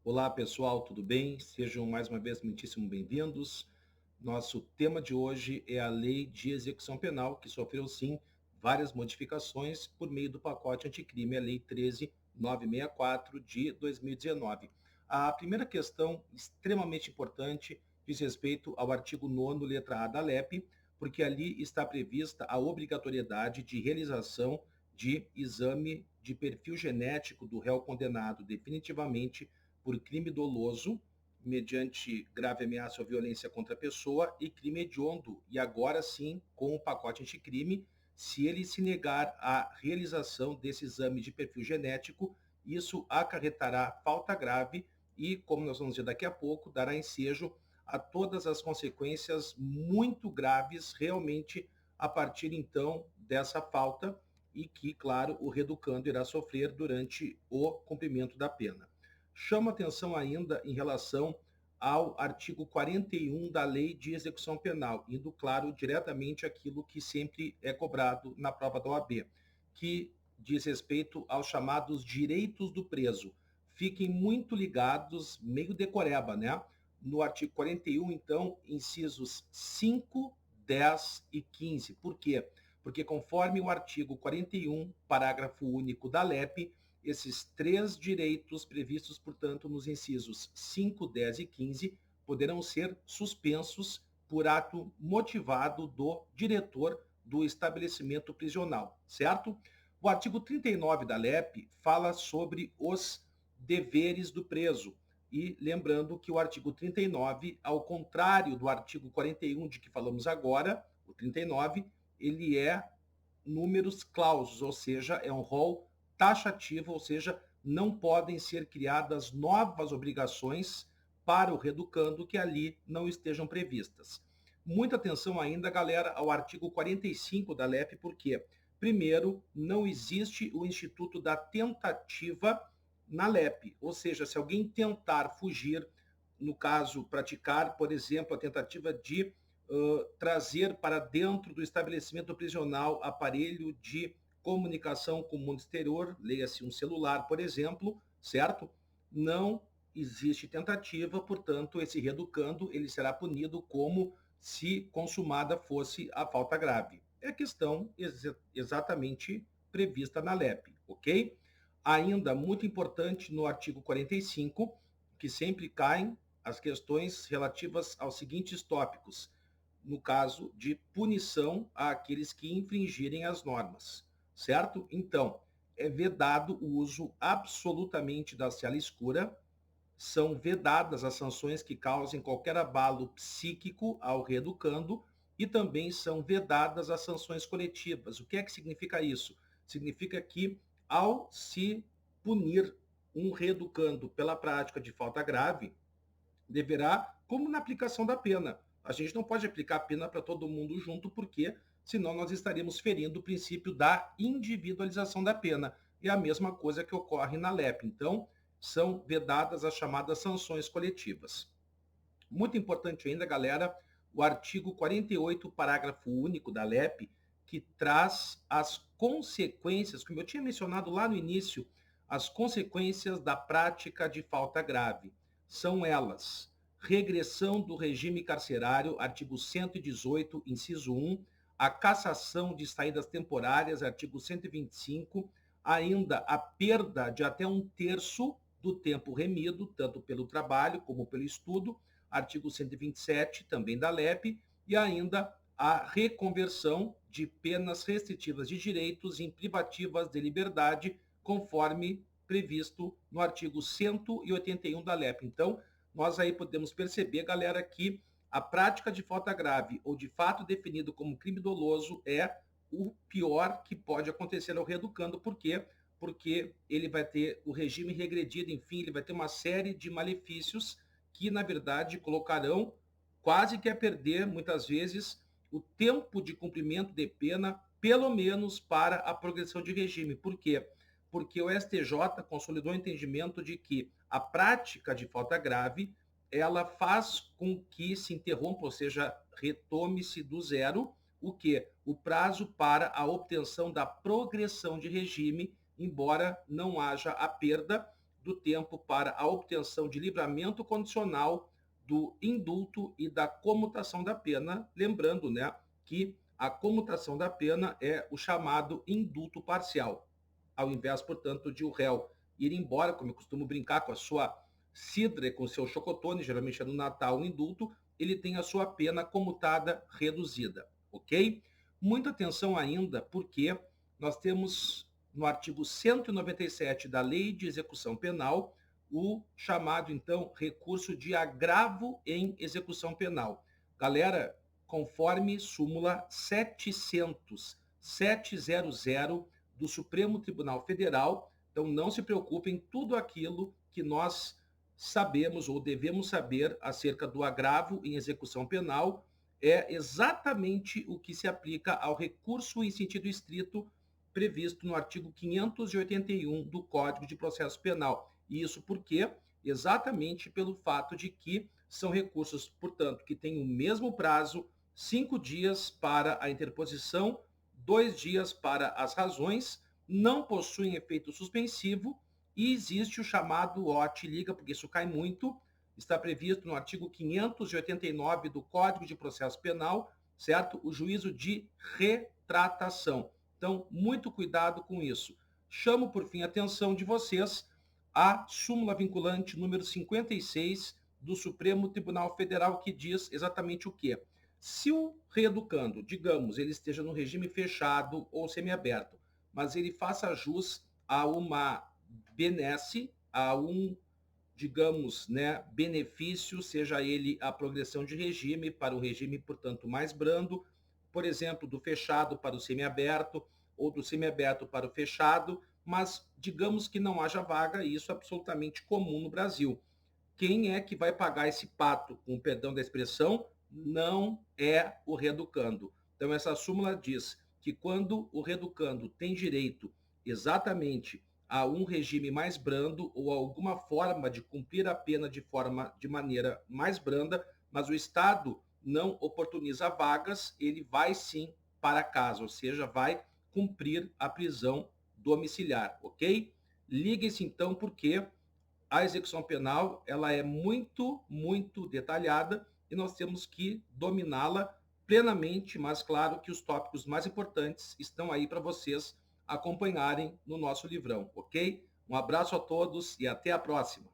Olá, pessoal, tudo bem? Sejam mais uma vez muitíssimo bem-vindos. Nosso tema de hoje é a Lei de Execução Penal, que sofreu, sim, várias modificações por meio do pacote anticrime, a Lei 13.964 de 2019. A primeira questão, extremamente importante, diz respeito ao artigo 9º, letra A da LEP, porque ali está prevista a obrigatoriedade de realização de exame de perfil genético do réu condenado definitivamente por crime doloso, mediante grave ameaça ou violência contra a pessoa, e crime hediondo, e agora sim, com o pacote anticrime, se ele se negar a realização desse exame de perfil genético, isso acarretará falta grave e, como nós vamos ver daqui a pouco, dará ensejo a todas as consequências muito graves realmente a partir então dessa falta e que, claro, o reeducando irá sofrer durante o cumprimento da pena. Chama atenção ainda em relação ao artigo 41 da Lei de Execução Penal, indo, claro, diretamente àquilo que sempre é cobrado na prova da OAB, que diz respeito aos chamados direitos do preso. Fiquem muito ligados, meio decoreba, né? No artigo 41, então, incisos 5, 10 e 15. Por quê? Porque conforme o artigo 41, parágrafo único da LEP, esses três direitos previstos, portanto, nos incisos 5, 10 e 15, poderão ser suspensos por ato motivado do diretor do estabelecimento prisional, certo? O artigo 39 da LEP fala sobre os deveres do preso. E lembrando que o artigo 39, ao contrário do artigo 41 de que falamos agora, o 39, ele é números clausos, ou seja, é um rol taxativo, ou seja, não podem ser criadas novas obrigações para o reeducando que ali não estejam previstas. Muita atenção ainda, galera, ao artigo 45 da LEP, porque, primeiro, não existe o instituto da tentativa na LEP, ou seja, se alguém tentar fugir, no caso, praticar, por exemplo, a tentativa de trazer para dentro do estabelecimento prisional aparelho de comunicação com o mundo exterior, leia-se um celular, por exemplo, certo? Não existe tentativa, portanto, esse reeducando ele será punido como se consumada fosse a falta grave. É a questão exatamente prevista na LEP, ok? Ainda muito importante no artigo 45, que sempre caem as questões relativas aos seguintes tópicos: no caso de punição àqueles que infringirem as normas, certo? Então, é vedado o uso absolutamente da cela escura, são vedadas as sanções que causem qualquer abalo psíquico ao reeducando e também são vedadas as sanções coletivas. O que é que significa isso? Significa que, ao se punir um reeducando pela prática de falta grave, deverá, como na aplicação da pena. A gente não pode aplicar a pena para todo mundo junto, porque senão nós estaríamos ferindo o princípio da individualização da pena. É a mesma coisa que ocorre na LEP. Então, são vedadas as chamadas sanções coletivas. Muito importante ainda, galera, o artigo 48, parágrafo único da LEP, que traz as consequências, como eu tinha mencionado lá no início, as consequências da prática de falta grave. São elas: regressão do regime carcerário, artigo 118, inciso 1, a cassação de saídas temporárias, artigo 125, ainda a perda de até um terço do tempo remido, tanto pelo trabalho como pelo estudo, artigo 127, também da LEP, e ainda a reconversão de penas restritivas de direitos em privativas de liberdade, conforme previsto no artigo 181 da LEP. Então, nós aí podemos perceber, galera, que a prática de falta grave ou de fato definido como crime doloso é o pior que pode acontecer ao reeducando. Por quê? Porque ele vai ter o regime regredido, enfim, ele vai ter uma série de malefícios que, na verdade, colocarão quase que a perder, muitas vezes, o tempo de cumprimento de pena, pelo menos para a progressão de regime. Por quê? Porque o STJ consolidou o entendimento de que a prática de falta grave, ela faz com que se interrompa, ou seja, retome-se do zero, o que? O prazo para a obtenção da progressão de regime, embora não haja a perda do tempo para a obtenção de livramento condicional do indulto e da comutação da pena, lembrando, né, que a comutação da pena é o chamado indulto parcial, ao invés, portanto, de o réu ir embora, como eu costumo brincar, com a sua cidra e com o seu chocotone, geralmente é no Natal, um indulto, ele tem a sua pena comutada reduzida, ok? Muita atenção ainda, porque nós temos no artigo 197 da Lei de Execução Penal o chamado, então, recurso de agravo em execução penal. Galera, conforme súmula 700 do Supremo Tribunal Federal, então não se preocupem, tudo aquilo que nós sabemos ou devemos saber acerca do agravo em execução penal é exatamente o que se aplica ao recurso em sentido estrito previsto no artigo 581 do Código de Processo Penal. E isso porque exatamente pelo fato de que são recursos, portanto, que têm o mesmo prazo, 5 dias para a interposição, 2 dias para as razões, não possuem efeito suspensivo e existe o chamado OT-liga, porque isso cai muito, está previsto no artigo 589 do Código de Processo Penal, certo? O juízo de retratação. Então, muito cuidado com isso. Chamo, por fim, a atenção de vocês à súmula vinculante número 56 do Supremo Tribunal Federal, que diz exatamente o quê? Se o reeducando, digamos, ele esteja no regime fechado ou semiaberto, mas ele faça jus a uma benesse, a um, digamos, né, benefício, seja ele a progressão de regime para o regime, portanto, mais brando, por exemplo, do fechado para o semiaberto, ou do semiaberto para o fechado, mas digamos que não haja vaga, e isso é absolutamente comum no Brasil. Quem é que vai pagar esse pato, com perdão da expressão? Não é o reeducando. Então, essa súmula diz que quando o reeducando tem direito exatamente a um regime mais brando ou a alguma forma de cumprir a pena de maneira mais branda, mas o Estado não oportuniza vagas, ele vai sim para casa, ou seja, vai cumprir a prisão domiciliar, ok? Ligue-se então, porque a execução penal ela é muito, muito detalhada e nós temos que dominá-la plenamente, mas claro que os tópicos mais importantes estão aí para vocês acompanharem no nosso livrão, ok? Um abraço a todos e até a próxima.